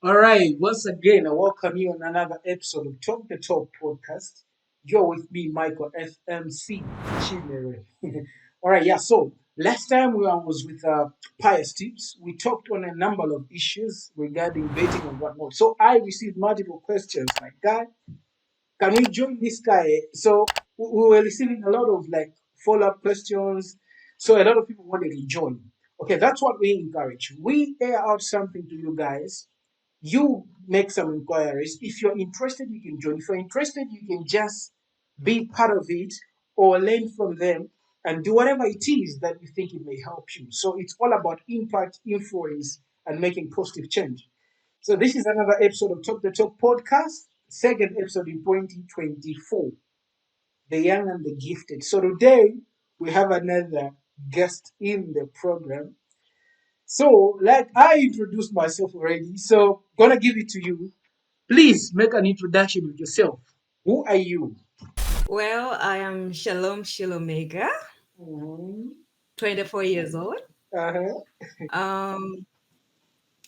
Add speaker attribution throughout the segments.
Speaker 1: All right, once again, I welcome you on another episode of Talk the Talk podcast. You're with me, Michael FMC Chimere. All right, yeah. So last time I was with Pious Tips. We talked on a number of issues regarding dating and whatnot. So I received multiple questions like, "Guy, can we join this guy?" So we were receiving a lot of like follow-up questions. So a lot of people wanted to join. Okay, that's what we encourage. We air out something to you guys, you make some inquiries. If you're interested, you can join. If you're interested, you can just be part of it or learn from them and do whatever it is that you think it may help you. So it's all about impact, influence, and making positive change. So this is another episode of Talk the Talk podcast, second episode in 2024, The Young and the Gifted. So today we have another guest in the program. So, like I introduced myself already, so gonna give it to you. Please make an introduction with yourself. Who are you?
Speaker 2: Well, I am Shalom Shiloh Megah,
Speaker 1: Mhm.
Speaker 2: 24 years old.
Speaker 1: Uh-huh.
Speaker 2: Um,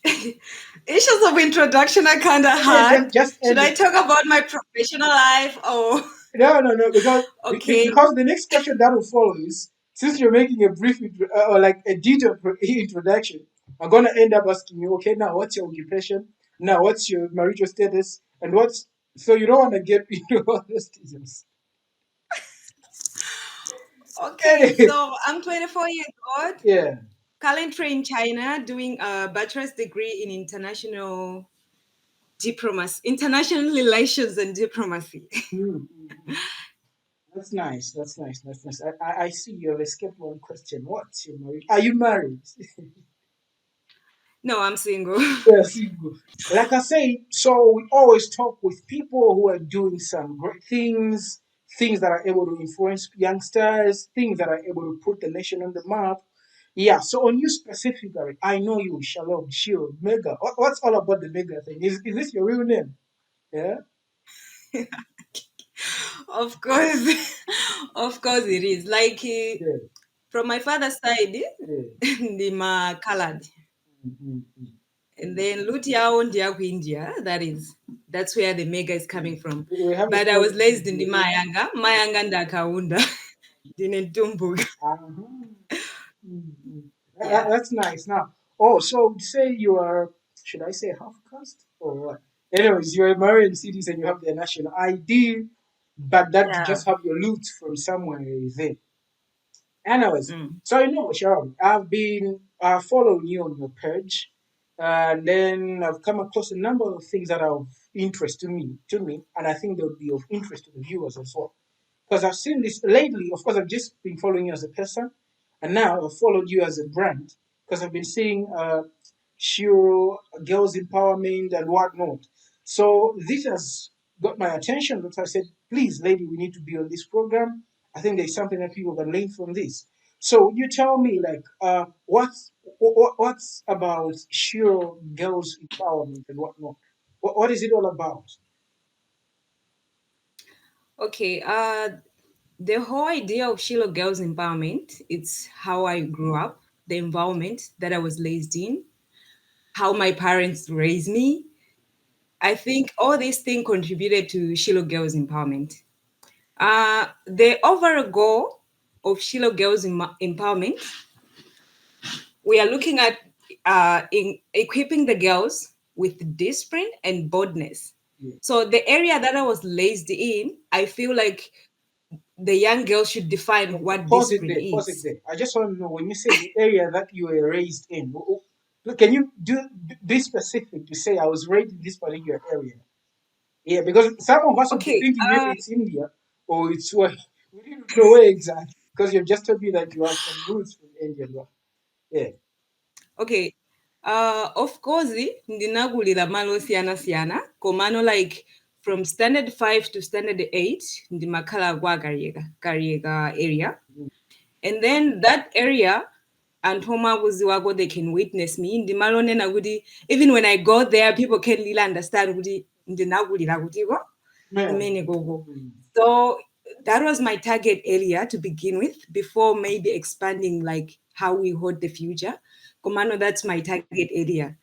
Speaker 2: Issues of introduction are kind of
Speaker 1: Yeah,
Speaker 2: hard.
Speaker 1: just
Speaker 2: Should
Speaker 1: end
Speaker 2: I
Speaker 1: it.
Speaker 2: talk about my professional life? Oh,
Speaker 1: No, because
Speaker 2: okay.
Speaker 1: because the next question that will follow is, since you're making a brief or like a detailed introduction, I'm gonna end up asking you, okay, now what's your occupation? Now what's your marital status? And what's so you don't want to get into all those details.
Speaker 2: Okay, so I'm 24 years old,
Speaker 1: Yeah.
Speaker 2: currently in China doing a bachelor's degree in international diplomacy, international relations and diplomacy.
Speaker 1: Mm. That's nice. That's nice. That's nice. I see you have escaped one question. What's your marriage? Are you married?
Speaker 2: No, I'm single.
Speaker 1: Yes, you go. Like I say, so we always talk with people who are doing some great things, things that are able to influence youngsters, things that are able to put the nation on the map. Yeah, so on you specifically, I know you, Shalom Shiloh Megah. What's all about the Mega thing? Is this your real name? Yeah?
Speaker 2: Of course, of course it is. Like
Speaker 1: Yeah.
Speaker 2: from my father's side,
Speaker 1: Yeah.
Speaker 2: the ma colored.
Speaker 1: Mm.
Speaker 2: And then Lutiao Ndiaku India, that's where the mega is coming from.
Speaker 1: We have a
Speaker 2: But I was
Speaker 1: problem
Speaker 2: raised in the
Speaker 1: here.
Speaker 2: Mayanga Ndakaunda, Dinentumbuga.
Speaker 1: Uh-huh. Mm.
Speaker 2: Yeah.
Speaker 1: That's nice. Now, oh, so say you are, should I say half caste or what? Anyways, you're a Marian citizen, you have the national ID, but that you
Speaker 2: Yeah.
Speaker 1: just have your loot from somewhere there. Anyways,
Speaker 2: Mm.
Speaker 1: so you know, Sharon, I've been following you on your page, and then I've come across a number of things that are of interest to me, and I think they would be of interest to the viewers as well. Because I've seen this lately. Of course, I've just been following you as a person, and now I've followed you as a brand because I've been seeing Shiloh Girls Empowerment and whatnot. So this has got my attention because I said, please, lady, we need to be on this program. I think there's something that people can learn from this. So you tell me, like, what's about Shiloh Girls Empowerment and whatnot? What is it all about?
Speaker 2: Okay. The whole idea of Shiloh Girls Empowerment, it's how I grew up, the environment that I was raised in, how my parents raised me. I think all these things contributed to Shiloh Girls Empowerment. The overall goal of Shiloh Girls Empowerment, we are looking at in equipping the girls with discipline and boldness.
Speaker 1: Yeah.
Speaker 2: So the area that I was raised in, I feel like the young girls should define what
Speaker 1: Pause it
Speaker 2: discipline
Speaker 1: there. Pause it
Speaker 2: is.
Speaker 1: there. I just want to know when you say the area that you were raised in. Can you be specific to say I was raised in this particular area? Yeah, because some of us would be
Speaker 2: Okay,
Speaker 1: thinking maybe it's India or it's where we didn't know where exactly because you've just told me that you have some roots from India. But yeah.
Speaker 2: okay. Of course, ndinagulira malo siyana siyana komano like from standard 5 to standard 8 ndimakhala kwa Kariega area. And then that area, and Homa Wuziwago, they can witness me. In the Malone Nagudi, even when I go there, people can really understand Gudi in the Nagudi Nagudigo,
Speaker 1: Yeah.
Speaker 2: Menegogo. So that was my target area to begin with, before maybe expanding like how we hold the future. Komano, that's my target area.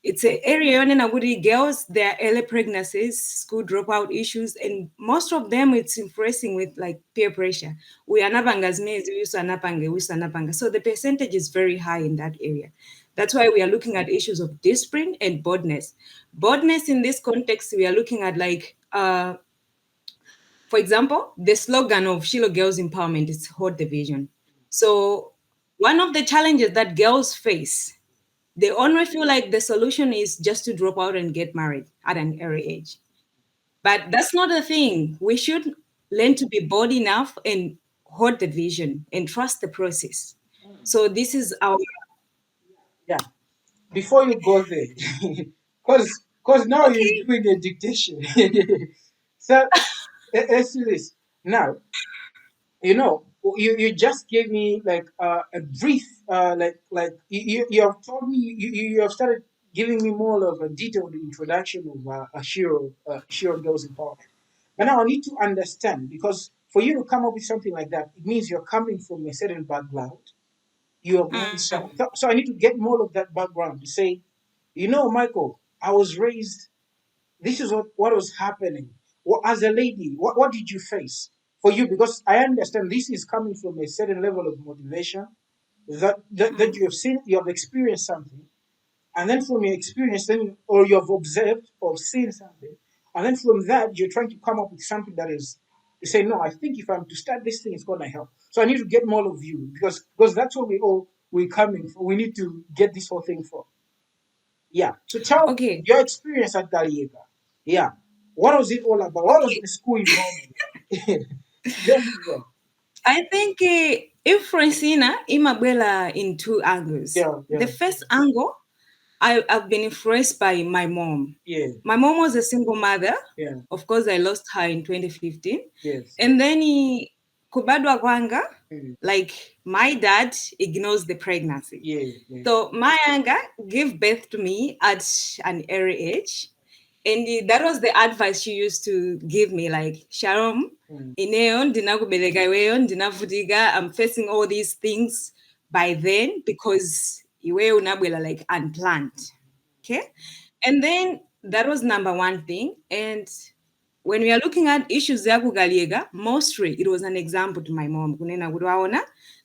Speaker 2: It's an area yonena kuti girls, their early pregnancies, school dropout issues, and most of them it's impressing with like peer pressure. We are napanga zimezi, we used to napanga, we used to napanga. So the percentage is very high in that area. That's why we are looking at issues of discipline and boldness. Boldness in this context, we are looking at like for example, the slogan of Shiloh Girls Empowerment is hold the vision. So one of the challenges that girls face, they always feel like the solution is just to drop out and get married at an early age. But that's not the thing. We should learn to be bold enough and hold the vision and trust the process. So this is our
Speaker 1: Yeah. Before you go there, because now you're
Speaker 2: okay.
Speaker 1: doing a dictation. So let's do this now. You just gave me like a brief you have told me you have started giving me more of a detailed introduction of a Shiro Girls Empowerment. But now I need to understand, because for you to come up with something like that, it means you're coming from a certain background. You have gone
Speaker 2: Mm,
Speaker 1: south. So I need to get more of that background to say, Michael, I was raised, this is what was happening. As a lady, what did you face for you? Because I understand this is coming from a certain level of motivation that
Speaker 2: mm.
Speaker 1: you have seen, you have experienced something, and then from your experience, then or you have observed or seen something, and then from that you're trying to come up with something that is you say, no, I think if I'm to start this thing, it's gonna help. So I need to get more of you, because that's what we're coming for. We need to get this whole thing for. Yeah. So tell me
Speaker 2: Okay.
Speaker 1: your experience at Galiega. Yeah. What was it all about? What was
Speaker 2: Okay.
Speaker 1: the school involvement? Let me know.
Speaker 2: I think if Francina Imabela in two angles.
Speaker 1: Yeah,
Speaker 2: The
Speaker 1: yeah,
Speaker 2: first angle, I've been influenced by my mom.
Speaker 1: yeah,
Speaker 2: My mom was a single mother.
Speaker 1: yeah,
Speaker 2: Of course, I lost her in 2015.
Speaker 1: yes,
Speaker 2: And then kubadwa kwanga,
Speaker 1: mm,
Speaker 2: like my dad ignores the pregnancy.
Speaker 1: yeah, yeah,
Speaker 2: So my anga gave birth to me at an early age. And that was the advice she used to give me, like, Sharon,
Speaker 1: mm,
Speaker 2: ineyo ndinakubeleka iweyo ndinavutika. I'm facing all these things by then because iweyo unabwela like unplanned. Okay. And then that was number one thing. And when we are looking at issues ya kugaliega, mostly it was an example to my mom. Kunena kuti waona,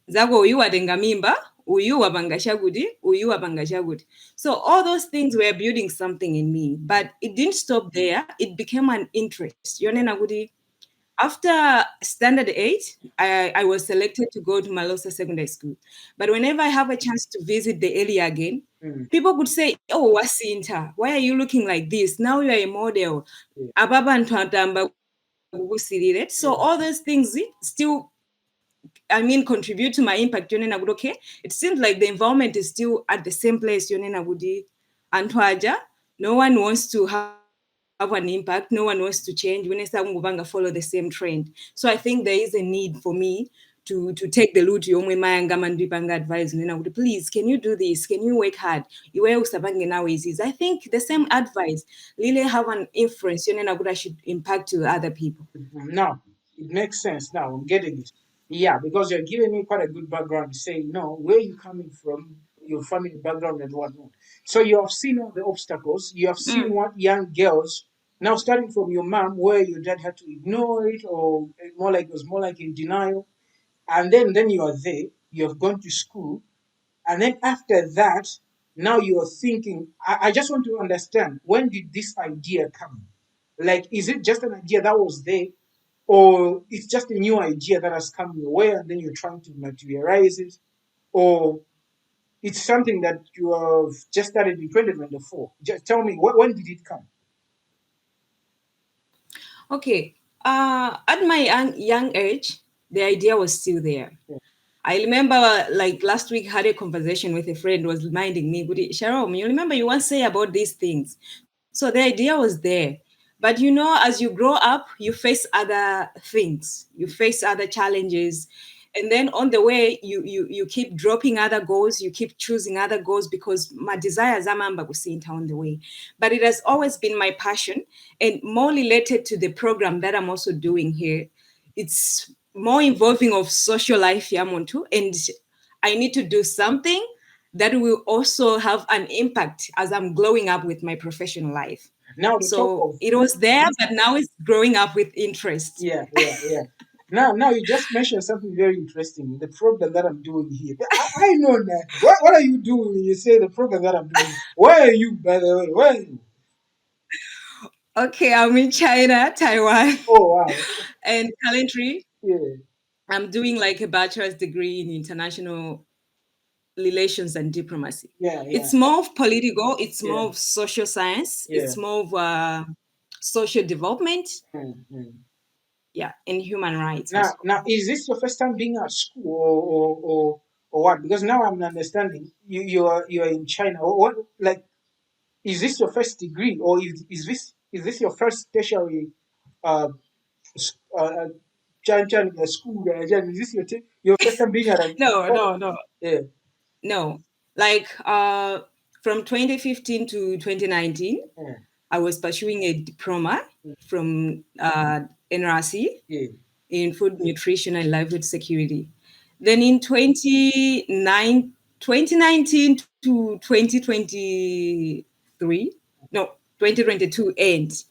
Speaker 2: zako uyu watenga mimba, uyu wapanga chakuti, uyu wapanga chakuti. So all those things were building something in me, but it didn't stop there. It became an interest. Yonena kuti, after standard 8, I was selected to go to Malosa Secondary School. But whenever I have a chance to visit the area again,
Speaker 1: mm,
Speaker 2: people could say, "Oh, Wasinta, why are you looking like this? Now you are a model."
Speaker 1: yeah,
Speaker 2: Ababantu atamba kukusilile. So
Speaker 1: yeah,
Speaker 2: all those things still, I mean, contribute to my impact. Yonena good, okay. It seems like the environment is still at the same place. Yonena gudi antwaja. No one wants to have an impact. No one wants to change. When it's follow the same trend. So I think there is a need for me to take the loot yomwe mayanga mandipanga advice. Nena gudi, please, can you do this? Can you work hard? Iwe usabange now is. I think the same advice really have an influence. Yonena gudi should impact to other people.
Speaker 1: now it makes sense. Now I'm getting it. Yeah, because you're giving me quite a good background to say, no, where you coming from, your family background and whatnot. So you have seen all the obstacles. You have seen
Speaker 2: Mm.
Speaker 1: what young girls, now starting from your mom, where your dad had to ignore it, or more like it was more like in denial. And then you are there. You have gone to school, and then after that, now you are thinking. I just want to understand, when did this idea come? Like, is it just an idea that was there, or it's just a new idea that has come your way and then you're trying to materialize it, or it's something that you have just started in 2024? Just tell me, when did it come?
Speaker 2: Okay. At my young age, the idea was still there.
Speaker 1: Yeah.
Speaker 2: I remember, like last week, had a conversation with a friend was reminding me, "Gudi, Sharon, you remember you once say about these things." So the idea was there. But as you grow up, you face other things, you face other challenges. And then on the way, you keep dropping other goals, you keep choosing other goals because my desires are on the way. But it has always been my passion and more related to the program that I'm also doing here. It's more involving of social life, Yamuntu, and I need to do something that will also have an impact as I'm growing up with my professional life.
Speaker 1: Now the talk
Speaker 2: So
Speaker 1: of
Speaker 2: it was there, but now it's growing up with interest.
Speaker 1: yeah. Now you just mentioned something very interesting. The program that I'm doing here. I know nothing. What are you doing when you say the program that I'm doing? Where are you, by the way? Where are you?
Speaker 2: Okay, I'm in China, Taiwan,
Speaker 1: Oh wow.
Speaker 2: and currently
Speaker 1: Yeah,
Speaker 2: I'm doing like a bachelor's degree in international relations and diplomacy.
Speaker 1: yeah,
Speaker 2: It's more of political, it's
Speaker 1: yeah,
Speaker 2: more of social science,
Speaker 1: yeah.
Speaker 2: it's more of social development,
Speaker 1: Mm.
Speaker 2: yeah, and human rights
Speaker 1: Now,
Speaker 2: also.
Speaker 1: now, is this your first time being at school, or what? Because now I'm understanding you are in China. What, like, is this your first degree, or is this your first tertiary uh, s- school? Is this your first time being at a
Speaker 2: No,
Speaker 1: college?
Speaker 2: no, no,
Speaker 1: Yeah,
Speaker 2: no. Like from 2015 to 2019,
Speaker 1: yeah,
Speaker 2: I was pursuing a diploma
Speaker 1: mm,
Speaker 2: from NRC
Speaker 1: yeah,
Speaker 2: in food nutrition and livelihood security. Then in 2019 to 2023, no, 2022 end,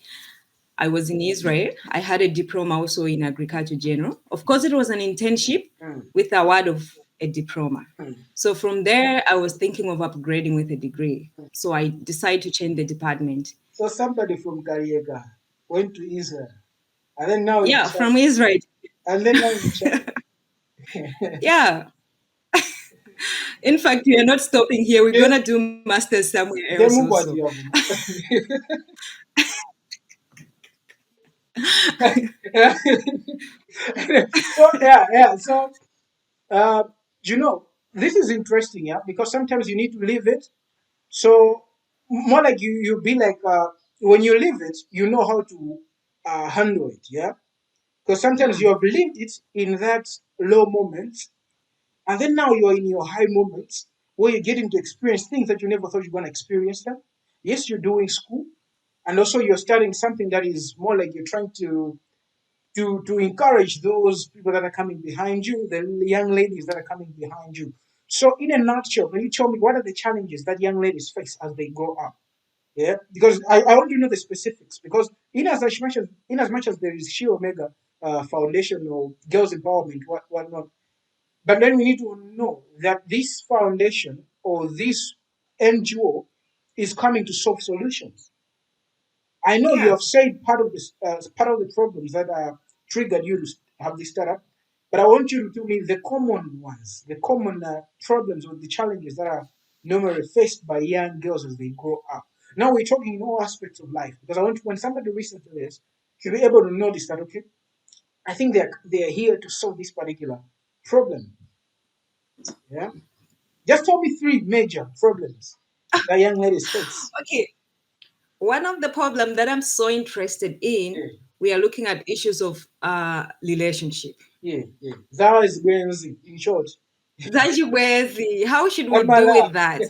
Speaker 2: I was in Israel. I had a diploma also in agriculture general. Of course, it was an internship
Speaker 1: mm,
Speaker 2: with a award of a diploma.
Speaker 1: mm.
Speaker 2: So from there, I was thinking of upgrading with a degree. So I decided to change the department.
Speaker 1: So somebody from Kariega went to Israel, and then now in
Speaker 2: Yeah,
Speaker 1: China,
Speaker 2: from Israel.
Speaker 1: and then now in China.
Speaker 2: Yeah. In fact, we are not stopping here. We're
Speaker 1: Yeah,
Speaker 2: gonna do masters somewhere
Speaker 1: they
Speaker 2: else
Speaker 1: move what
Speaker 2: also.
Speaker 1: you have. So yeah. So uh, this is interesting, yeah, because sometimes you need to live it. So more like you be like when you live it, you know how to handle it, yeah. Because sometimes you
Speaker 2: Mm,
Speaker 1: have lived it in that low moment, and then now you're in your high moments where you're getting to experience things that you never thought you're going to experience them. Yes, you're doing school, and also you're studying something that is more like you're trying to encourage those people that are coming behind you, the young ladies that are coming behind you. So, in a nutshell, can you tell me what are the challenges that young ladies face as they grow up? Yeah, because I want to know the specifics. Because in as much as there is Shiloh Megah Foundation or Girls Empowerment, whatnot, but then we need to know that this foundation or this NGO is coming to solve solutions. I know you
Speaker 2: yeah,
Speaker 1: have said part of the problems that triggered you to have this startup, but I want you to tell me the common ones, the common problems or the challenges that are normally faced by young girls as they grow up. Now we're talking in all aspects of life because I want when somebody listens to this to be able to notice that okay, I think they're here to solve this particular problem. Yeah, just tell me three major problems that young ladies face.
Speaker 2: okay. One of the problem that I'm so interested in,
Speaker 1: Yeah,
Speaker 2: we are looking at issues of relationship.
Speaker 1: yeah. That is Gwenzi, in short.
Speaker 2: Zajiwezi, how should we do
Speaker 1: Amala.
Speaker 2: with that?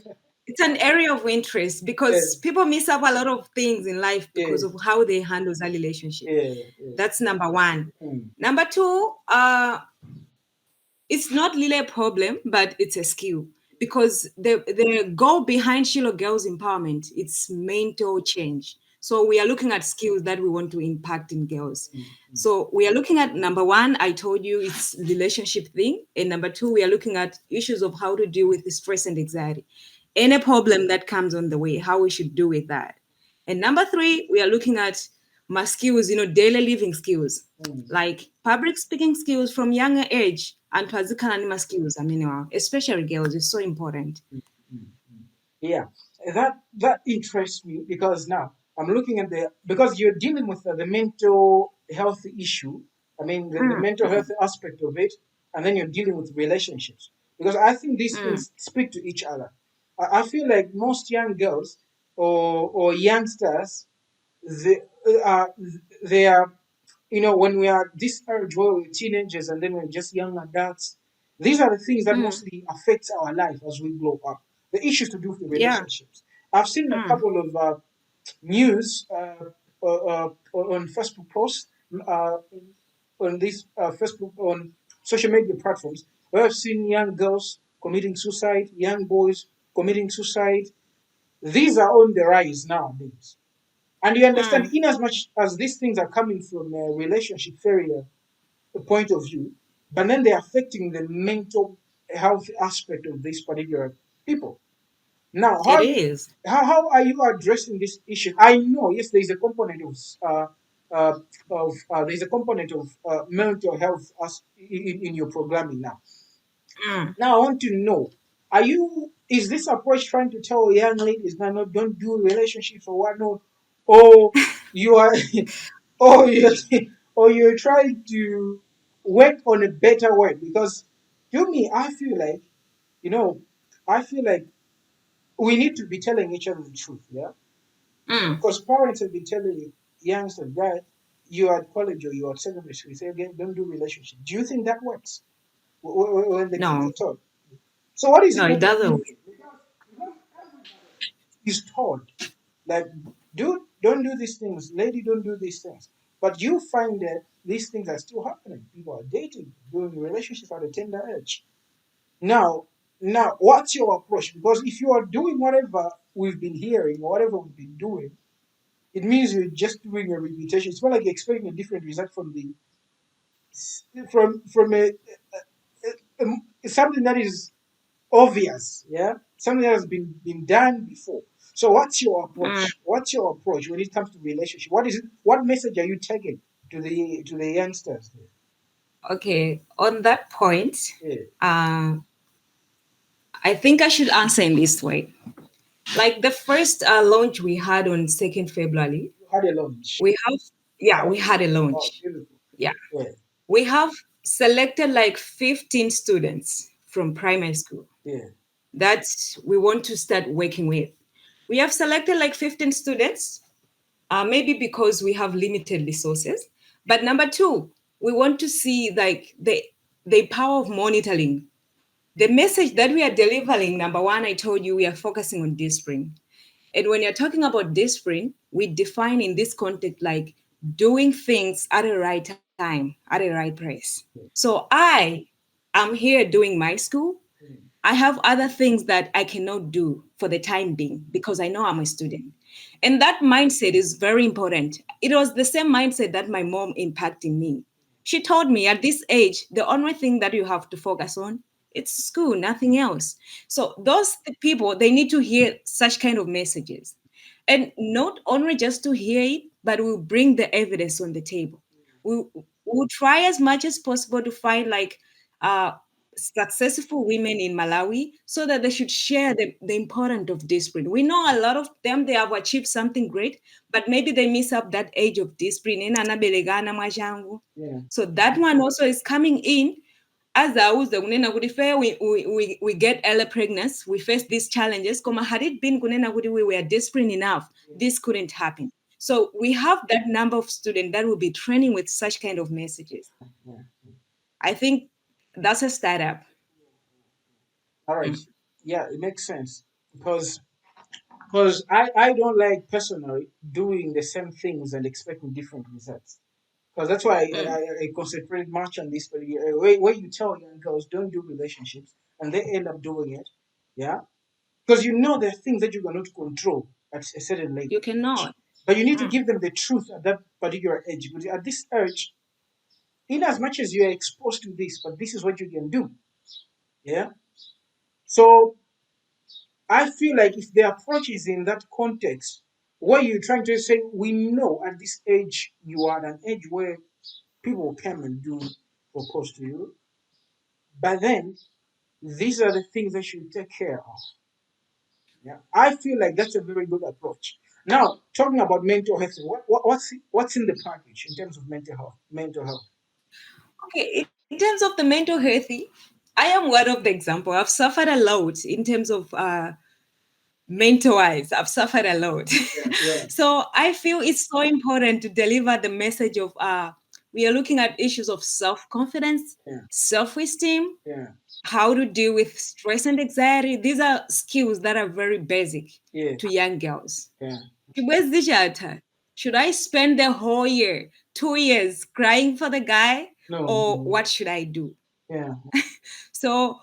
Speaker 2: It's an area of interest
Speaker 1: Yeah,
Speaker 2: because people miss up a lot of things in life
Speaker 1: yeah,
Speaker 2: because of how they handle that relationship.
Speaker 1: yeah.
Speaker 2: That's number one.
Speaker 1: Mm,
Speaker 2: Number two, it's not really a problem, but it's a skill because the goal behind Shiloh Girls Empowerment it's mental change. So we are looking at skills that we want to impact in girls.
Speaker 1: mm, mm,
Speaker 2: So we are looking at number one, I told you it's relationship thing, and number two, we are looking at issues of how to deal with the stress and anxiety, any problem that comes on the way, how we should do with that. And number three, we are looking at my skills, daily living skills
Speaker 1: mm,
Speaker 2: like public speaking skills from younger age and twazikana skills. I mean, especially girls, is so important.
Speaker 1: mm, mm. Yeah, that interests me because now I'm looking at because you're dealing with the mental health issue. I mean, the
Speaker 2: Mm,
Speaker 1: mental health aspect of it, and then you're dealing with relationships because I think these
Speaker 2: mm,
Speaker 1: things speak to each other. I feel like most young girls or youngsters they are they are when we are this age where we're teenagers and then we're just young adults, these are the things that
Speaker 2: mm,
Speaker 1: mostly affect our life as we grow up. The issues to do with the
Speaker 2: yeah.
Speaker 1: relationships. I've seen a
Speaker 2: Mm,
Speaker 1: couple of news on Facebook posts on this Facebook on social media platforms where I've seen young girls committing suicide, young boys committing suicide. These are on the rise nowadays. And you understand,
Speaker 2: Mm,
Speaker 1: in as much as these things are coming from a relationship failure point of view, but then they're affecting the mental health aspect of these particular people. Now,
Speaker 2: it is.
Speaker 1: how are you addressing this issue? I know, yes, there is a component there's a component of mental health as in your programming now.
Speaker 2: Mm,
Speaker 1: Now, I want to know: is this approach trying to tell young ladies now, no, don't do relationships or whatnot, or you are, or you, or you're trying to work on a better way? Because to me, I feel like, you know, I feel like we need to be telling each other the truth, yeah.
Speaker 2: mm.
Speaker 1: Because parents have been telling youngsters, right? You are at college or you are at secondary school. You say again, don't do relationship. Do you think that works when the kids
Speaker 2: No,
Speaker 1: are taught? So what is it
Speaker 2: no, it
Speaker 1: that you're
Speaker 2: doesn't.
Speaker 1: doing? Because is taught that dude, don't do these things, lady, don't do these things. But you find that these things are still happening. People are dating, doing relationships at a tender age. Now, what's your approach? Because if you are doing whatever we've been hearing, or whatever we've been doing, it means you're just doing a repetition. It's more like you're expecting a different result from the from something that is obvious, yeah, something that has been done before. So what's your
Speaker 2: Mm,
Speaker 1: approach? What's your approach when it comes to relationship? What is it? What message are you taking to the youngsters?
Speaker 2: okay, on that point,
Speaker 1: Yeah,
Speaker 2: uh, I think I should answer in this way. Like the first launch we had on 2nd February,
Speaker 1: you had a lunch.
Speaker 2: we have, yeah, we
Speaker 1: Okay.
Speaker 2: had a
Speaker 1: Oh,
Speaker 2: launch.
Speaker 1: beautiful.
Speaker 2: Yeah.
Speaker 1: Yeah,
Speaker 2: We have selected like 15 students from primary school
Speaker 1: yeah,
Speaker 2: that we want to start working with. We have selected like 15 students, maybe because we have limited resources. But number two, we want to see like the power of monitoring. The message that we are delivering, number one, I told you we are focusing on discipline. And when you're talking about discipline, we define in this context like doing things at the right time, at the right place. So am here doing my school. I have other things that I cannot do for the time being because I know I'm a student. And that mindset is very important. It was the same mindset that my mom impacted me. She told me at this age, the only thing that you have to focus on, it's school, nothing else. So those people, they need to hear such kind of messages. And not only just to hear it, but we'll bring the evidence on the table. We'll try as much as possible to find like uh, successful women in Malawi so that they should share the importance of discipline. We know a lot of them, they have achieved something great, but maybe they miss up that age of discipline.
Speaker 1: yeah,
Speaker 2: So that one also is coming in as auze kunena kuti fair we get early pregnancy, we face these challenges. Koma had it been kunena kuti we were disciplined enough, this couldn't happen. So we have that number of students that will be training with such kind of messages.
Speaker 1: yeah.
Speaker 2: I think that's a startup.
Speaker 1: All right. Yeah, it makes sense because I don't like personally doing the same things and expecting different results. Because that's why
Speaker 2: Mm.
Speaker 1: I concentrate much on this particular where you tell young girls don't do relationships and they end up doing it. Yeah. Because you know there are things that you cannot control at a certain
Speaker 2: You
Speaker 1: age.
Speaker 2: cannot.
Speaker 1: But you need to
Speaker 2: Mm.
Speaker 1: give them the truth at that particular age. Because at this age, in as much as you are exposed to this, but this is what you can do. Yeah. So I feel like if the approach is in that context, where you're trying to say, we know at this age you are at an age where people come and do propose to you, but then these are the things that you take care of. Yeah, I feel like that's a very good approach. Now, talking about mental health, what's in the package in terms of mental health? Mental health.
Speaker 2: Okay, in terms of the mental healthy, I am one of the example. I've suffered a lot in terms of mental wise. I've suffered a lot.
Speaker 1: Yeah, yeah,
Speaker 2: So I feel it's so important to deliver the message of we are looking at issues of self-confidence,
Speaker 1: yeah,
Speaker 2: self-esteem,
Speaker 1: yeah,
Speaker 2: how to deal with stress and anxiety. These are skills that are very basic
Speaker 1: yeah,
Speaker 2: to young girls.
Speaker 1: yeah.
Speaker 2: Where's the shelter? Should I spend the whole year, 2 years crying for the guy,
Speaker 1: No,
Speaker 2: or
Speaker 1: no,
Speaker 2: what should I do?
Speaker 1: yeah,
Speaker 2: So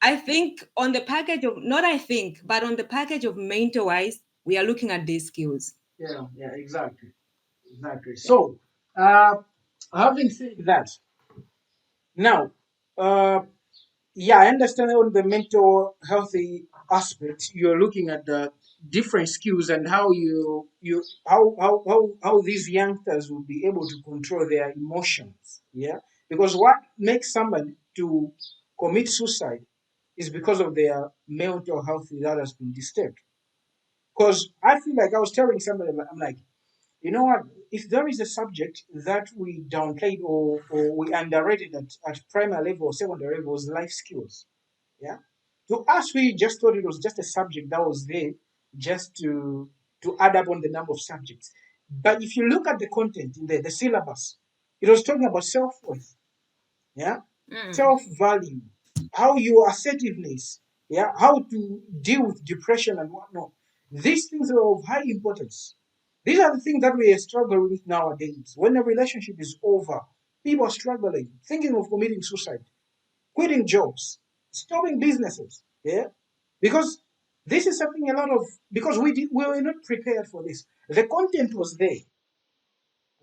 Speaker 2: I think on the package of, not I think, but on the package of mentor wise, we are looking at these skills.
Speaker 1: Yeah, yeah, exactly. Exactly.
Speaker 2: Yeah.
Speaker 1: So, having said that, now, uh, yeah, I understand on the mental healthy aspect, you're looking at the different skills and how how these youngsters will be able to control their emotions. Yeah, because what makes somebody to commit suicide is because of their mental health that has been disturbed. Because I feel like I was telling somebody, I'm like, you know what? If there is a subject that we downplayed or we underrated at primary level or secondary level, was life skills. Yeah. To us, we just thought it was just a subject that was there just to add up on the number of subjects. But if you look at the content in the syllabus, it was talking about self worth, yeah,
Speaker 2: Mm.
Speaker 1: self value, how your assertiveness, yeah, how to deal with depression and whatnot. These things are of high importance. These are the things that we are struggling with nowadays. When a relationship is over, people are struggling, thinking of committing suicide, quitting jobs, stopping businesses. Yeah, because this is something a lot of because we were not prepared for this. The content was there.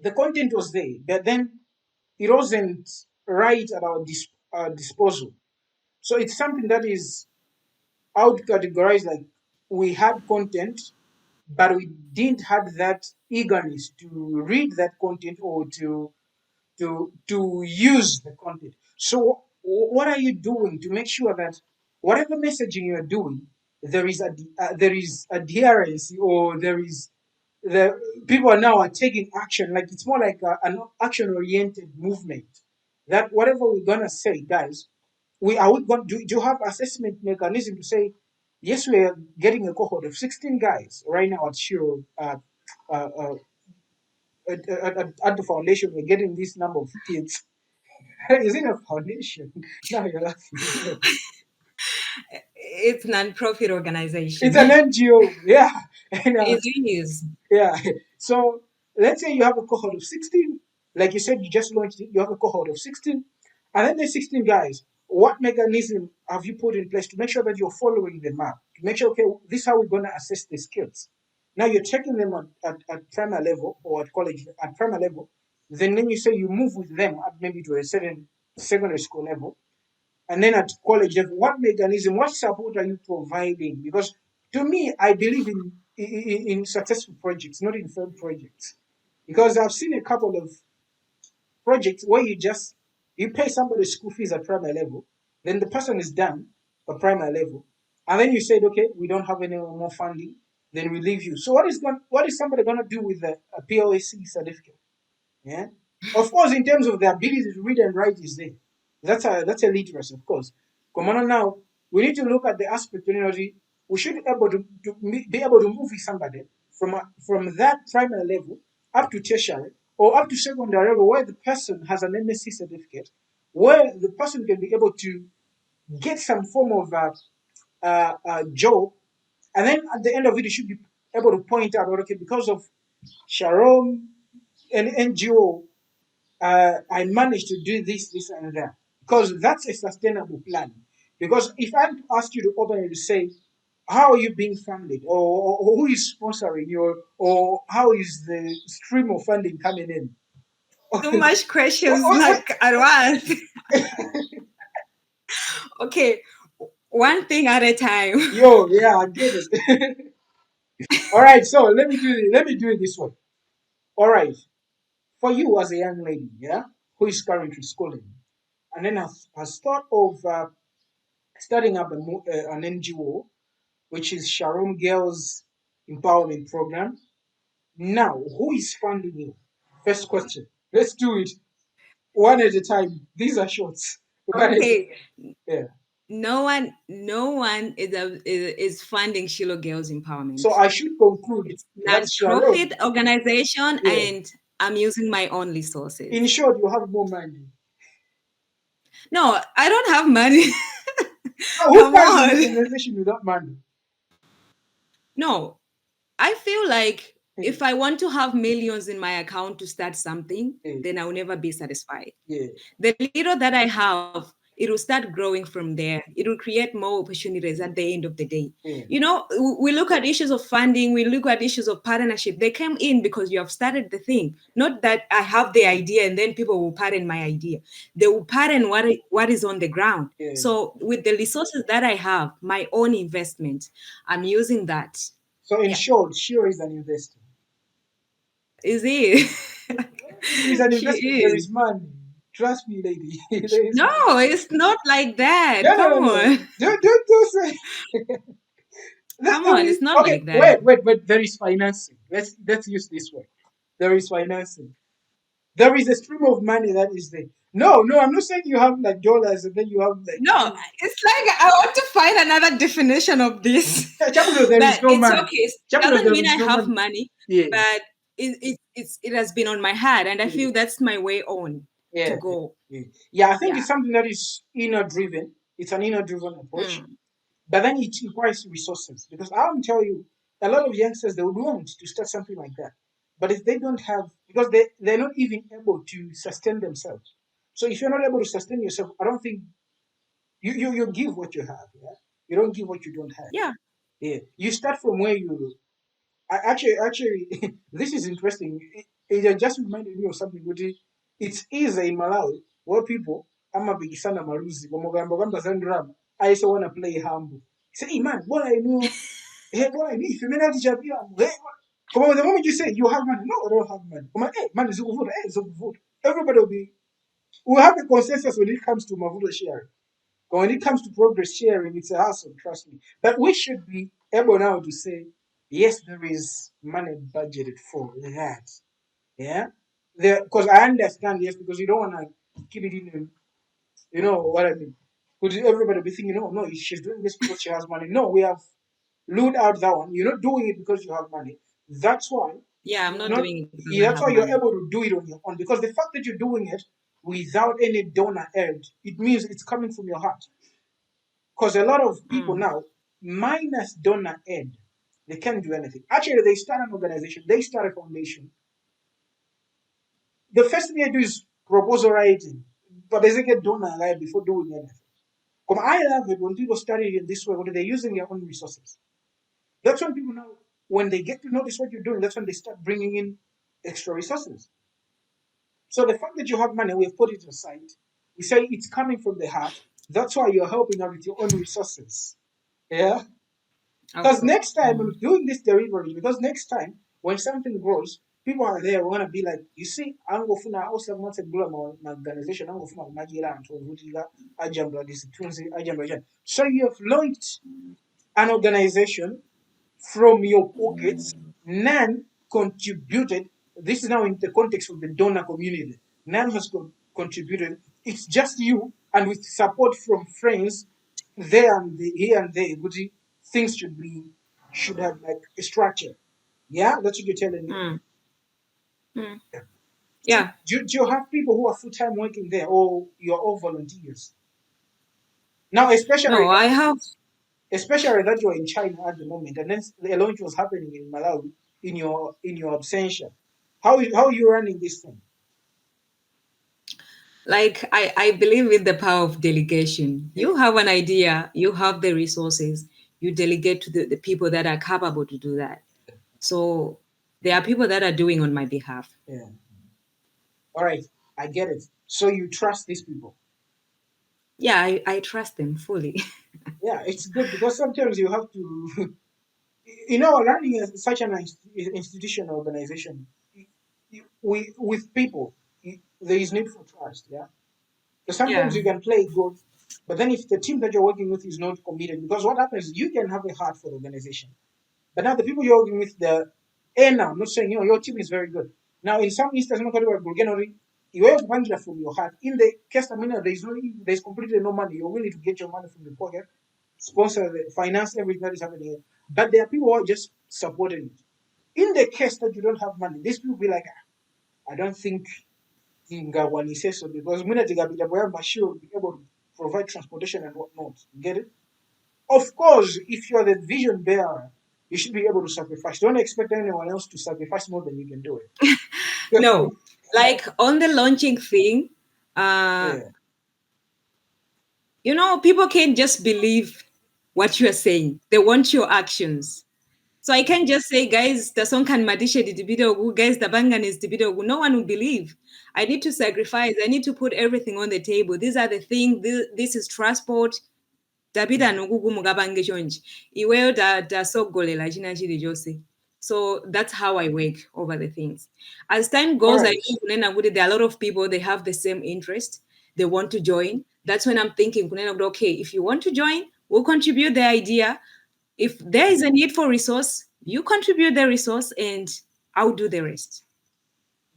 Speaker 1: The content was there, but then it wasn't right at our disposal. So it's something that is out categorized like we had content, but we didn't have that eagerness to read that content or to use the content. So what are you doing to make sure that whatever messaging you are doing, there is adherence or there is the people are now are taking action. Like it's more like an action oriented movement. That whatever we're gonna say, guys, we going do you have assessment mechanism to say yes, we are getting a cohort of 16 guys right now at Shiro uh, uh, at the foundation. We're getting this number of kids. Is it a foundation? Now you're laughing.
Speaker 2: It's non-profit
Speaker 1: It's
Speaker 2: organization.
Speaker 1: an NGO, yeah. And
Speaker 2: It is.
Speaker 1: yeah. So let's say you have a cohort of 16. Like you said, you just launched it. You have a cohort of 16. And then there's 16 guys. What mechanism have you put in place to make sure that you're following them up? To make sure, okay, this is how we're going to assess the skills. Now you're checking them at primary level or at college, at primary level. Then you say you move with them up maybe to a certain secondary school level. And then at college level, what mechanism, what support are you providing? Because to me, I believe in successful projects, not in failed projects. Because I've seen a couple of projects where you pay somebody school fees at primary level, then the person is done at primary level, and then you said, okay, we don't have any more funding, then we leave you. So what is somebody gonna do with a POSC certificate? Yeah. Of course, in terms of the ability to read and write is there. That's a literacy, of course. Come on now, we need to look at the aspect, we should be able be able to move with somebody from that primary level up to tertiary or up to secondary level where the person has an MSc certificate, where the person can be able to get some form of job, and then at the end of it, you should be able to point out, okay, because of Sharon, an NGO, I managed to do this, this, and that. Because that's a sustainable plan. Because if I ask you to open it to say, how are you being funded, or who is sponsoring you, or how is the stream of funding coming in?
Speaker 2: Too much questions
Speaker 1: What- what-
Speaker 2: like at once. Okay, one thing at a time.
Speaker 1: Yo, yeah, I get it. All right, so let me do it this way. All right, for you as a young lady, yeah, who is currently schooling, and then has thought of starting up an NGO, which is Shalom Girls Empowerment Program. Now, who is funding you? First question. Let's do it one at a time. These are shorts. One at a
Speaker 2: Okay,
Speaker 1: yeah.
Speaker 2: no one is funding Shiloh Girls
Speaker 1: So
Speaker 2: Empowerment.
Speaker 1: I should conclude
Speaker 2: It's
Speaker 1: that Shalom,
Speaker 2: non-profit organization,
Speaker 1: yeah.
Speaker 2: and I'm using my own
Speaker 1: In
Speaker 2: resources.
Speaker 1: short, you have more money.
Speaker 2: No, I don't have money.
Speaker 1: Now, who
Speaker 2: Come
Speaker 1: funds an
Speaker 2: on.
Speaker 1: organization without money?
Speaker 2: No, I feel like
Speaker 1: Yeah,
Speaker 2: if I want to have millions in my account to start something,
Speaker 1: yeah,
Speaker 2: then I will never be satisfied.
Speaker 1: yeah.
Speaker 2: The little that I have it will start growing from there. It will create more opportunities at the end of the day.
Speaker 1: Yeah.
Speaker 2: You know, we look at issues of funding, we look at issues of partnership. They came in because you have started the thing. Not that I have the idea and then people will pattern my idea. They will pattern what is on the ground.
Speaker 1: Yeah.
Speaker 2: So with the resources that I have, my own investment, I'm using that.
Speaker 1: So in
Speaker 2: Yeah.
Speaker 1: short, Shiro is an investor.
Speaker 2: Is it?
Speaker 1: If there is an
Speaker 2: She
Speaker 1: investment, there
Speaker 2: is.
Speaker 1: is money. Trust me, lady. There is
Speaker 2: No,
Speaker 1: money.
Speaker 2: it's not like that.
Speaker 1: No, no, no,
Speaker 2: Come
Speaker 1: no.
Speaker 2: on.
Speaker 1: Don't say.
Speaker 2: Come on, it's not
Speaker 1: Okay,
Speaker 2: like that.
Speaker 1: wait. There is financing. Let's use this word. There is financing. There is a stream of money that is there. No, no, I'm not saying you have like dollars and then you have like
Speaker 2: No, it's like I want to find another definition of this.
Speaker 1: Chabulo, there is
Speaker 2: But
Speaker 1: no
Speaker 2: it's
Speaker 1: money.
Speaker 2: okay. It
Speaker 1: Chabulo,
Speaker 2: doesn't
Speaker 1: there
Speaker 2: mean I
Speaker 1: is no
Speaker 2: have
Speaker 1: money.
Speaker 2: money,
Speaker 1: Yeah,
Speaker 2: but it has been on my heart, and I
Speaker 1: yeah,
Speaker 2: feel that's my way on to
Speaker 1: yeah,
Speaker 2: go.
Speaker 1: yeah. Yeah, I think
Speaker 2: Yeah.
Speaker 1: it's something that is inner driven. It's an inner driven approach.
Speaker 2: Mm.
Speaker 1: But then it requires resources because I'll tell you, a lot of youngsters they would want to start something like that, but if they don't have, because they're not even able to sustain themselves. So if you're not able to sustain yourself, I don't think you give what you have. Yeah, you don't give what you don't have.
Speaker 2: Yeah.
Speaker 1: Yeah, you start from where you. Actually, this is interesting. It just reminded me of something. It's easy in Malawi where people, I'm a big son of Maruzi, I also want to play humble. Say, hey man, what I know, hey, what I need, if you may not teach me, hey, come on, the moment you say you have money, no, I don't have money. Come on, hey, man, it's good, hey, it's good. Everybody will have a consensus when it comes to Mavuto sharing. But when it comes to progress sharing, it's a hassle, trust me. But we should be able now to say, yes, there is money budgeted for that. Yeah? Because I understand, yes, because you don't want to keep it in, you know what I mean. Because everybody will be thinking, no, no, she's doing this because she has money. No, we have ruled out that one. You're not doing it because you have money. That's why
Speaker 2: Yeah, I'm
Speaker 1: you're
Speaker 2: not
Speaker 1: not,
Speaker 2: doing it because
Speaker 1: yeah,
Speaker 2: I
Speaker 1: that's
Speaker 2: have
Speaker 1: why you're
Speaker 2: money.
Speaker 1: able to do it on your own. Because the fact that you're doing it without any donor aid, it means it's coming from your heart. Because a lot of people
Speaker 2: Mm.
Speaker 1: now, minus donor aid, they can't do anything. Actually, they start an organization, they start a foundation. The first thing they do is proposal writing, but they get donor right before doing anything. Come, I love it when people study it in this way, when they're using their own resources. That's when people know, when they get to notice what you're doing, that's when they start bringing in extra resources. So the fact that you have money, we've put it aside. We say it's coming from the heart. That's why you're helping out with your own resources. Yeah.
Speaker 2: Of
Speaker 1: Because
Speaker 2: course.
Speaker 1: next time
Speaker 2: Mm.
Speaker 1: when doing this delivery, because next time when something grows, people are there want to be like, you see, I'm going to also want to grow my organization. I'm going to Magira and to Ajambla, this Tunzi, Ajambla. So you have launched an organization from your pockets, none contributed. This is now in the context of the donor community. None has contributed. It's just you, and with support from friends, there and here and there. Things should have like a structure. Yeah, that's what you're telling me.
Speaker 2: Mm. Mm.
Speaker 1: So
Speaker 2: Yeah.
Speaker 1: do you have people who are full time working there, or you're all volunteers? Now,
Speaker 2: No, I have.
Speaker 1: especially that you're in China at the moment, and then the launch was happening in Malawi in your absentia. How are you running this thing?
Speaker 2: Like I believe in the power of delegation.
Speaker 1: Yeah,
Speaker 2: You have an idea, you have the resources, you delegate to the people that are capable to do that. So there are people that are doing on my behalf.
Speaker 1: yeah. All right, I get it. So you trust these people.
Speaker 2: Yeah, I trust them fully.
Speaker 1: Yeah, it's good because sometimes you have to, running such an institution or organization, with people, there is need for trust. Yeah. So sometimes
Speaker 2: Yeah.
Speaker 1: you can play good, but then if the team that you're working with is not committed, because what happens is you can have a heart for the organization. But now the people you're working with, now, I'm not saying, your team is very good. Now, in some instances, you have funded from your heart. In the case, there's completely no money. You're willing to get your money from your pocket, sponsor, finance everything that is happening here. But there are people who are just supporting it. In the case that you don't have money, these people will be like, I don't think Ngawani says so because Mashir will be able to provide transportation and whatnot. You get it? Of course, if you're the vision bearer, you should be able to sacrifice. Don't expect anyone else to sacrifice more than you can do it.
Speaker 2: No, like on the launching thing, uh,
Speaker 1: Yeah,
Speaker 2: People can't just believe what you are saying. They want your actions. So I can't just say, guys, the song can madishe dibidogu, guys, the bangan is dibidogu. No one will believe. I need to sacrifice. I need to put everything on the table. These are the things. This is transport. Dabida nogugu mugabange chonji. Iweyo da sogolela china chili chose. So that's how I work over the things. As time
Speaker 1: All
Speaker 2: goes, I
Speaker 1: right.
Speaker 2: know kunena gudi, there are a lot of people, they have the same interest. They want to join. That's when I'm thinking, kunena gudi, okay, if you want to join, we'll contribute the idea. If there is a need for resource, you contribute the resource and I'll do the rest.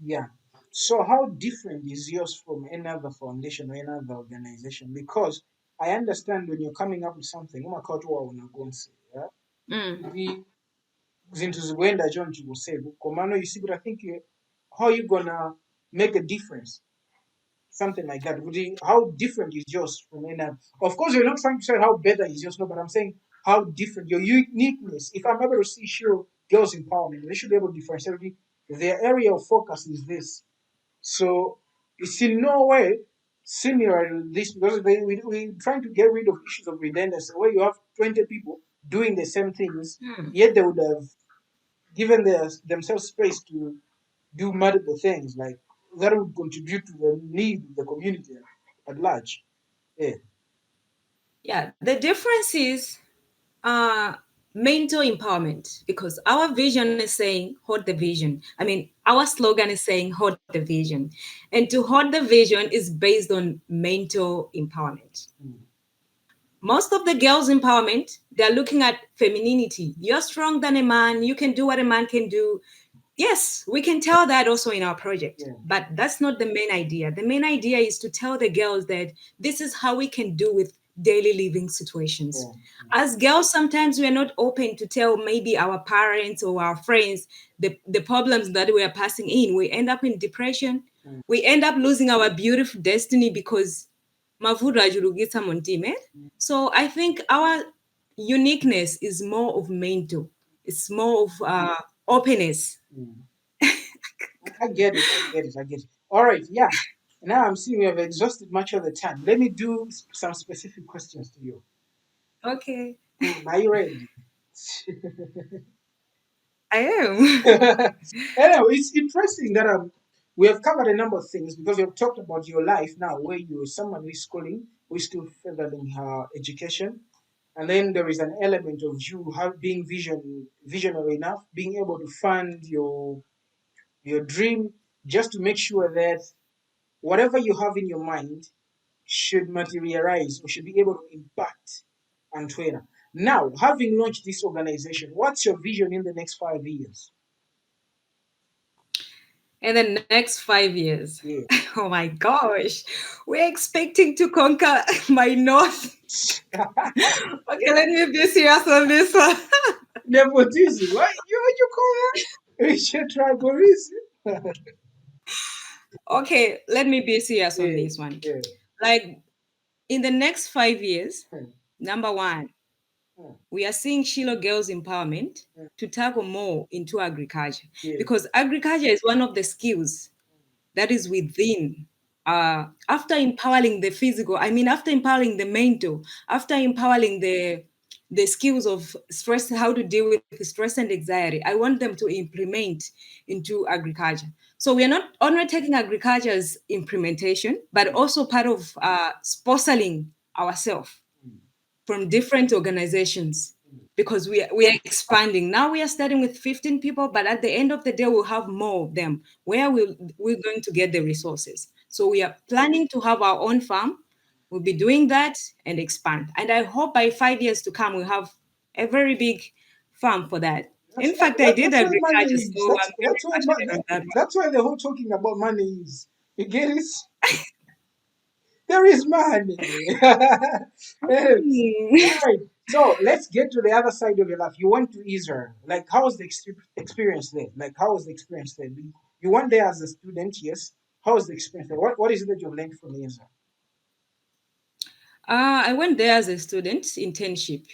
Speaker 1: Yeah. So how different is yours from any other foundation or any other organization? Because I understand when you're coming up with something, umakati wa unagonsi, yeah?
Speaker 2: Mm.
Speaker 1: Ivi zintu zikuenda chonchi kuseva. Komano you see, but I think how you gonna make a difference? Something like that. How different is yours from any other? Of course, you're not trying to say how better is yours, no, but I'm saying how different, your uniqueness. If I'm able to see Shiloh Girls Empowerment, they should be able to differentiate. Their area of focus is this. So it's in no way similar to this because we're trying to get rid of issues of redundancy where you have 20 people doing the same things,
Speaker 2: Mm.
Speaker 1: yet they would have given themselves space to do multiple things like that would contribute to the need of the community at large. Yeah.
Speaker 2: Yeah, the difference is uh, mental empowerment because our vision is saying hold the vision. I mean, our slogan is saying hold the vision. And to hold the vision is based on mental empowerment.
Speaker 1: Mm.
Speaker 2: Most of the girls' empowerment, they're looking at femininity. You're stronger than a man, you can do what a man can do. Yes, we can tell that also in our project,
Speaker 1: Yeah.
Speaker 2: but that's not the main idea. The main idea is to tell the girls that this is how we can do with daily living situations.
Speaker 1: Yeah.
Speaker 2: As girls, sometimes we are not open to tell maybe our parents or our friends the problems that we are passing in. We end up in depression.
Speaker 1: Mm.
Speaker 2: We end up losing our beautiful destiny because Mavura Jurugita Montime. So I think our uniqueness is more of mental. It's more of openness.
Speaker 1: Mm. I get it. I get it. I get it. All right. Yeah. Now I'm seeing we have exhausted much of the time. Let me do some specific questions to you.
Speaker 2: Okay,
Speaker 1: Are you ready?
Speaker 2: I am.
Speaker 1: Anyway, it's interesting that we have covered a number of things because we have talked about your life now, where you're someone who is schooling, who is still furthering her education, and then there is an element of you have being visionary enough, being able to fund your dream, just to make sure that whatever you have in your mind should materialize or should be able to impact Antwerp. Now, having launched this organization, what's your vision in the next 5 years?
Speaker 2: In the next 5 years,
Speaker 1: Yeah.
Speaker 2: oh my gosh, we're expecting to conquer my north. Okay, let me be serious on this one.
Speaker 1: Nepotism. What you call that? Richard tribalism.
Speaker 2: Okay, let me be serious on
Speaker 1: Yeah,
Speaker 2: this one.
Speaker 1: yeah.
Speaker 2: Like in the next 5 years,
Speaker 1: Hmm,
Speaker 2: number one,
Speaker 1: hmm,
Speaker 2: we are seeing Shiloh Girls Empowerment
Speaker 1: hmm.
Speaker 2: to tackle more into agriculture
Speaker 1: Yeah.
Speaker 2: because agriculture is one of the skills that is within. After empowering the physical, I mean, after empowering the mental, after empowering the skills of stress, how to deal with stress and anxiety, I want them to implement into agriculture. So we are not only taking agriculture's implementation, but also part of sponsoring ourselves
Speaker 1: Hmm,
Speaker 2: from different organizations
Speaker 1: hmm,
Speaker 2: because we are expanding. Now we are starting with 15 people, but at the end of the day, we'll have more of them. Where we're going to get the resources? So we are planning to have our own farm. We'll be doing that and expand. And I hope by 5 years to come, we'll have a very big farm for that.
Speaker 1: That's
Speaker 2: In
Speaker 1: why
Speaker 2: fact, I did
Speaker 1: that's why money
Speaker 2: agriculture,
Speaker 1: is.
Speaker 2: so I'm very passionate on that
Speaker 1: That's why the whole talking about money is. You get it? There is money. Anyway,
Speaker 2: one.
Speaker 1: all right. So let's get to the other side of your life. You went to Israel. Like, how was the experience there? Like, how was the experience there? You went there as a student, yes. How was the experience there? What is it that you've learned from Israel?
Speaker 2: I went there as a student internship.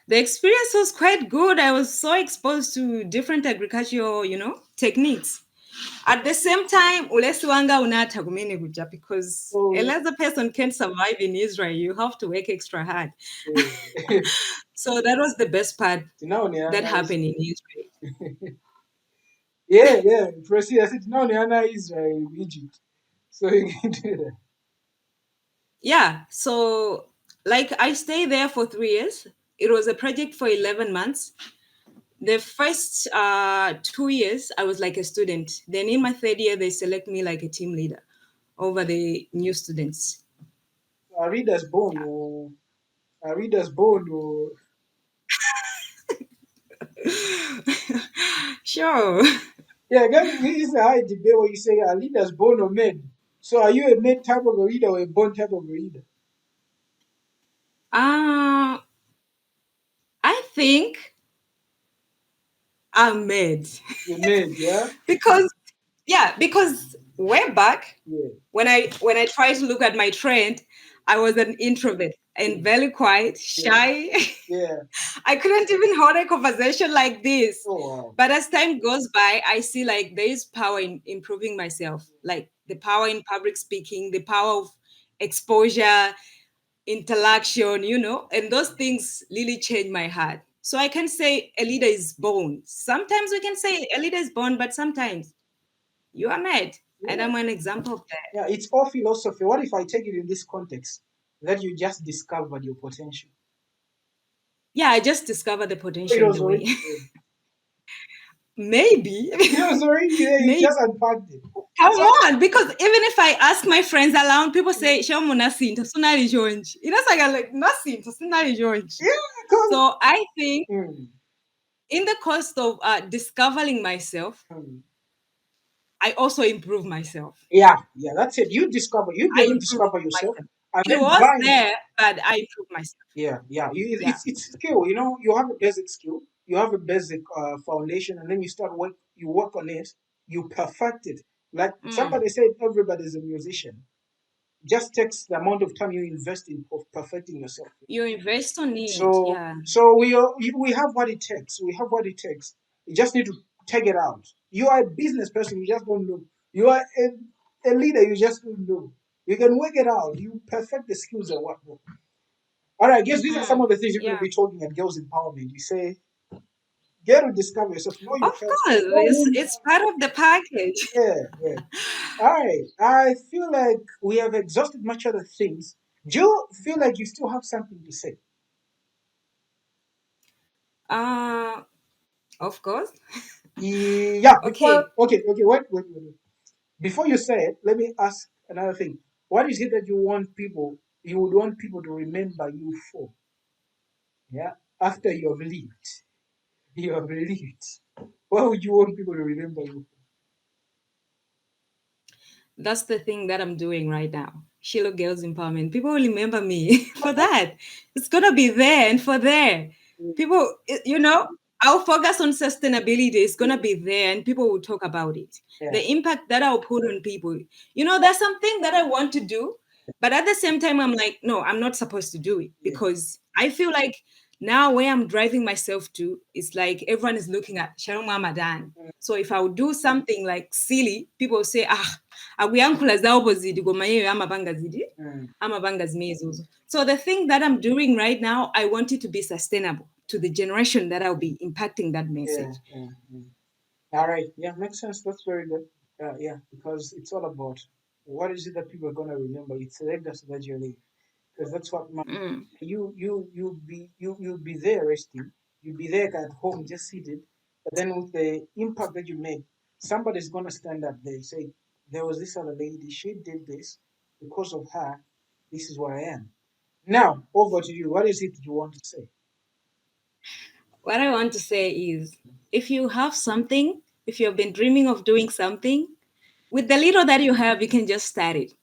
Speaker 2: The experience was quite good. I was so exposed to different agricultural, techniques. At the same time, ulesi wanga unatha kumene kuja, because a
Speaker 1: So,
Speaker 2: lesser person can't survive in Israel. You have to work extra hard.
Speaker 1: yeah.
Speaker 2: So that was the best part
Speaker 1: Now,
Speaker 2: that
Speaker 1: Niana is.
Speaker 2: happened in Israel.
Speaker 1: Yeah, yeah. Proceed. I said, now Niana is Egypt. So you can do that.
Speaker 2: Yeah. So, like, I stayed there for 3 years. It was a project for 11 months. The first 2 years, I was like a student. Then in my third year, they select me like a team leader over the new students.
Speaker 1: A reader's bone,
Speaker 2: Yeah.
Speaker 1: or a reader's bone, or
Speaker 2: Sure.
Speaker 1: yeah. Guys, this is a high debate where you say a reader's bone or made. So, are you a made type of a reader or a bone type of a reader?
Speaker 2: Uh, I think I'm mad.
Speaker 1: You're made, yeah,
Speaker 2: Because, yeah, because way back
Speaker 1: yeah,
Speaker 2: when I tried to look at my trend, I was an introvert and
Speaker 1: yeah,
Speaker 2: very quiet,
Speaker 1: yeah,
Speaker 2: shy.
Speaker 1: yeah.
Speaker 2: I couldn't even hold a conversation like this.
Speaker 1: Oh wow.
Speaker 2: But as time goes by, I see like there is power in improving myself, like the power in public speaking, the power of exposure, interaction, and those things really change my heart. So I can say a leader is born. Sometimes we can say a leader is born, but sometimes you are mad. And
Speaker 1: Yeah,
Speaker 2: I'm an example of that.
Speaker 1: yeah. It's all philosophy. What if I take it in this context that you just discovered your potential?
Speaker 2: Yeah, I just discovered the
Speaker 1: It
Speaker 2: potential in
Speaker 1: was
Speaker 2: the way.
Speaker 1: already there.
Speaker 2: Maybe.
Speaker 1: It was already there. You
Speaker 2: Maybe.
Speaker 1: just unpacked it.
Speaker 2: Come
Speaker 1: So
Speaker 2: on, because even if I ask my friends around, people say, "Shamu nasinto, sunari jonji." You know, it's like I'm like nasinto, sunari jonji.
Speaker 1: yeah, because
Speaker 2: So I think
Speaker 1: mm,
Speaker 2: in the course of discovering myself,
Speaker 1: mm.
Speaker 2: I also improve myself.
Speaker 1: Yeah, yeah. That's it. You discover. You
Speaker 2: I
Speaker 1: get to
Speaker 2: improve
Speaker 1: discover yourself,
Speaker 2: myself.
Speaker 1: and
Speaker 2: It
Speaker 1: then
Speaker 2: was
Speaker 1: by
Speaker 2: there, but I improve myself.
Speaker 1: yeah, yeah.
Speaker 2: Yeah.
Speaker 1: It's skill. You know, you have a basic skill. You have a basic foundation, and then you start work. You work on it. You perfect it. Like
Speaker 2: Mm.
Speaker 1: somebody said, everybody's a musician. Just takes the amount of time you invest in perfecting yourself.
Speaker 2: You invest on it.
Speaker 1: So,
Speaker 2: Yeah.
Speaker 1: we have what it takes. We have what it takes. You just need to take it out. You are a business person. You just don't know. You are a leader. You just don't know. You can work it out. You perfect the skills and whatnot. All right. I guess these are some
Speaker 2: Mm.
Speaker 1: of the things you're going to
Speaker 2: Yeah.
Speaker 1: be talking at Girls Empowerment. You say, get to discover yourself. Know
Speaker 2: Of
Speaker 1: your person.
Speaker 2: course,
Speaker 1: Know who you
Speaker 2: it's part of the package.
Speaker 1: are. Yeah, yeah. All right. I feel like we have exhausted much other things. Do you feel like you still have something to say?
Speaker 2: Uh, of course.
Speaker 1: Yeah, before
Speaker 2: Okay.
Speaker 1: okay, wait. Before you say it, let me ask another thing. What is it that you would want people to remember you for? Yeah, after you have lived, you have lived. What would you want people to remember you
Speaker 2: That's the thing that I'm doing right now. Shiloh Girls Empowerment. People will remember me for that. It's gonna be there and for there.
Speaker 1: for?
Speaker 2: People, I'll focus on sustainability. It's gonna be there and people will talk about it.
Speaker 1: Yeah,
Speaker 2: The impact that I'll put on people. There's something that I want to do, but at the same time, I'm like, no, I'm not supposed to do it
Speaker 1: yeah,
Speaker 2: because I feel like now where I'm driving myself to, it's like everyone is looking at Sharon Ramadan. So if I would do something like silly, people will say, akuyankhula zawo zidi ngoma yeyo amabanga zidi
Speaker 1: mm,
Speaker 2: amabanga zimezuzo. So the thing that I'm doing right now, I want it to be sustainable to the generation that I'll be impacting that
Speaker 1: yeah,
Speaker 2: message.
Speaker 1: yeah, yeah. All right, yeah, makes sense. That's very good. Yeah, because it's all about what is it that people are gonna remember. It's the legacy that you leave, because that's what
Speaker 2: Mm.
Speaker 1: you'll be there resting, you'll be there at home just seated, but then with the impact that you made, somebody's gonna stand up there and say, there was this other lady, she did this, because of her, this is where I am. Now over to you. What is it you want to say?
Speaker 2: What I want to say is if you have something, if you've been dreaming of doing something, with the little that you have, you can just start it.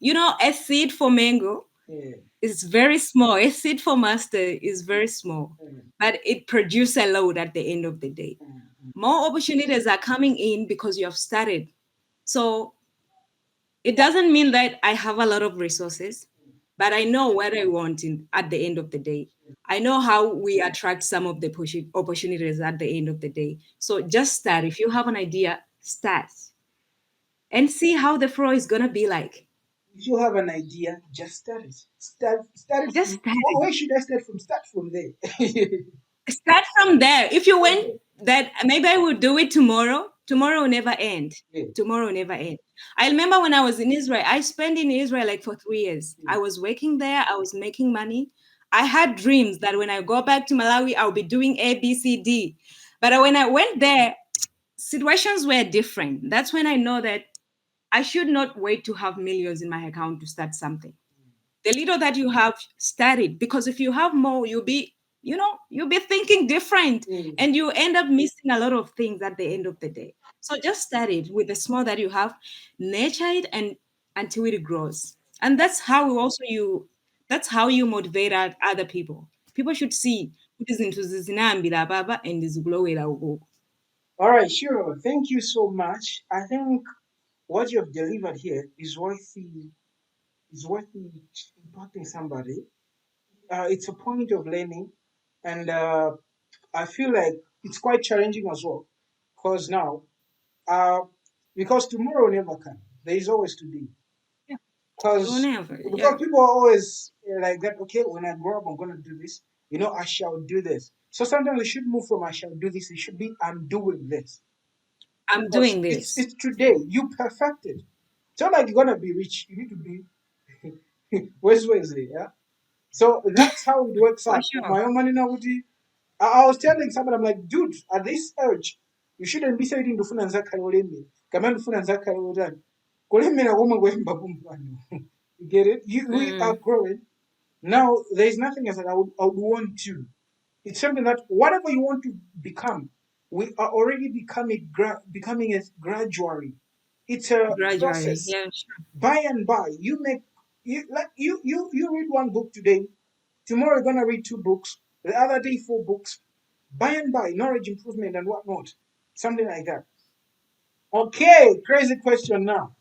Speaker 2: A seed for mango
Speaker 1: Yeah,
Speaker 2: is very small. A seed for mustard is very small,
Speaker 1: mm,
Speaker 2: but it produces a load at the end of the day.
Speaker 1: mm,
Speaker 2: More opportunities are coming in because you have started. So it doesn't mean that I have a lot of resources, but I know what I want at the end of the day. I know how we attract some of the opportunities at the end of the day. So just start. If you have an idea, start. and see how the flow is gonna be like.
Speaker 1: If you have an idea, just start it. Start it
Speaker 2: Just
Speaker 1: from.
Speaker 2: start it.
Speaker 1: Where should I start from? Start from there.
Speaker 2: Start from there. If you went
Speaker 1: Yeah,
Speaker 2: that, maybe I will do it tomorrow. Tomorrow will never end.
Speaker 1: yeah,
Speaker 2: Tomorrow will never end. I remember when I was in Israel, I spent in Israel like for 3 years.
Speaker 1: yeah.
Speaker 2: I was working there, I was making money. I had dreams that when I go back to Malawi, I'll be doing A, B, C, D. But when I went there, situations were different. That's when I know that I should not wait to have millions in my account to start something. The little that you have, started, because if you have more, you'll be thinking different,
Speaker 1: Mm.
Speaker 2: and you end up missing a lot of things at the end of the day. So just start it with the small that you have, nurture it, and until it grows. And that's how you motivate other people. People should see kuti zinthu zizinambira baba and zikulowera ukoko.
Speaker 1: All right, sure. Thank you so much. I think what you have delivered here is worth impacting somebody. It's a point of learning, and I feel like it's quite challenging as well, because now, uh, because tomorrow never can. There is always today.
Speaker 2: Yeah.
Speaker 1: Because
Speaker 2: Whenever,
Speaker 1: because
Speaker 2: yeah.
Speaker 1: people are always like that. Okay, when I grow up, I'm gonna do this. I shall do this. So sometimes we should move from I shall do this. It should be I'm doing this,
Speaker 2: I'm
Speaker 1: because
Speaker 2: doing
Speaker 1: it's
Speaker 2: this.
Speaker 1: it's today. You perfected. It's not like you're gonna be rich. You need to be where's yeah. So that's how it works
Speaker 2: For
Speaker 1: out.
Speaker 2: sure.
Speaker 1: My own money now. I was telling somebody, I'm like, dude, at this age, you shouldn't be saying to Funanza Kalolemi. Command Funanza Kalodan. Kolemina woman going babum. You get it? We are
Speaker 2: Mm,
Speaker 1: growing. Now, there is nothing else that I would want to. It's something that whatever you want to become, we are already becoming it gradually. It's a
Speaker 2: gradually,
Speaker 1: process.
Speaker 2: yeah, sure.
Speaker 1: By and by, you read one book today, tomorrow you're gonna read two books, the other day four books. By and by, knowledge improvement and whatnot, something like that. Okay, crazy question now.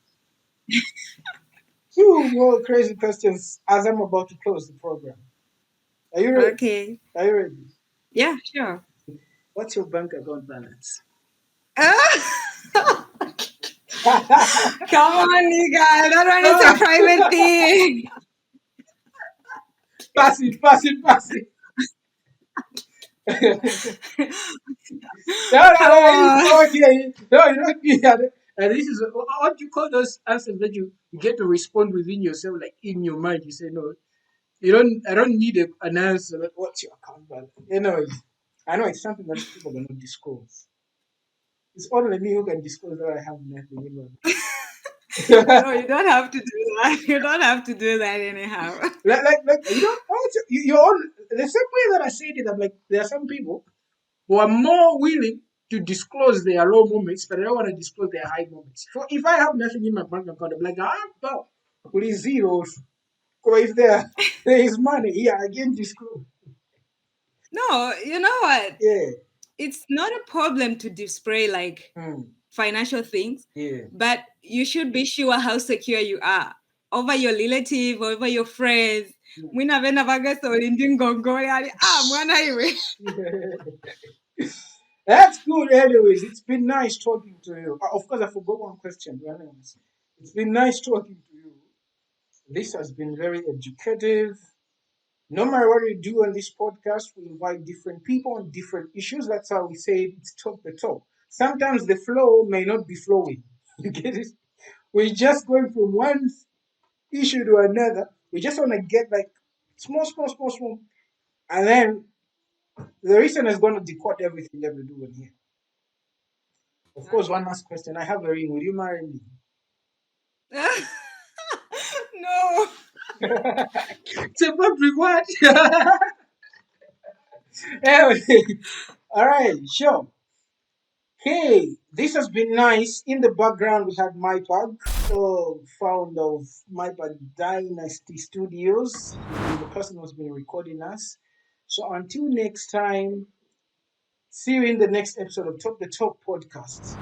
Speaker 1: Two more crazy questions as I'm about to close the program. Are you ready?
Speaker 2: Okay.
Speaker 1: Are you ready?
Speaker 2: Yeah, sure.
Speaker 1: What's your bank account balance?
Speaker 2: Ah! Come on, you guys. That one is a private thing.
Speaker 1: Pass it, pass it, pass it. No, no,
Speaker 2: Come
Speaker 1: no, it's
Speaker 2: on.
Speaker 1: okay. No, you don't need that. And this is what you call those answers that you get to respond within yourself, like in your mind. You say, no, you don't. I don't need an answer. Like, what's your account balance? I know it's something that people cannot disclose. It's only me who can disclose that I have nothing in my.
Speaker 2: No, you don't have to do that. You don't have to do that anyhow.
Speaker 1: like you're on the same way that I said it. I'm like, there are some people who are more willing to disclose their low moments, but I don't want to disclose their high moments. So if I have nothing in my bank account, I'm like, no, please zeros. Or if there is money, yeah, I can disclose.
Speaker 2: No, you know what?
Speaker 1: Yeah.
Speaker 2: It's not a problem to display like
Speaker 1: Hmm.
Speaker 2: financial things,
Speaker 1: Yeah.
Speaker 2: but you should be sure how secure you are over your relative, over your friends. Mwina vena vagasolindi ngongo yani, mwana iwe.
Speaker 1: That's good, anyways. It's been nice talking to you. Of course, I forgot one question. It's been nice talking to you. This has been very educative. No matter what we do on this podcast, we invite different people on different issues. That's how we say it's talk the talk. Sometimes the flow may not be flowing. You get it? We're just going from one issue to another. We just want to get like small, small, small, small. And then the reason is going to decode everything that we do in here. Of course, one last question. I have a ring. Will you marry me?
Speaker 2: No.
Speaker 1: It's a good reward. Anyway, all right, sure. Hey, this has been nice. In the background, we had MyPug, founder of MyPug Dynasty Studios. He's been the person who's been recording us. So until next time, see you in the next episode of Talk the Talk podcast.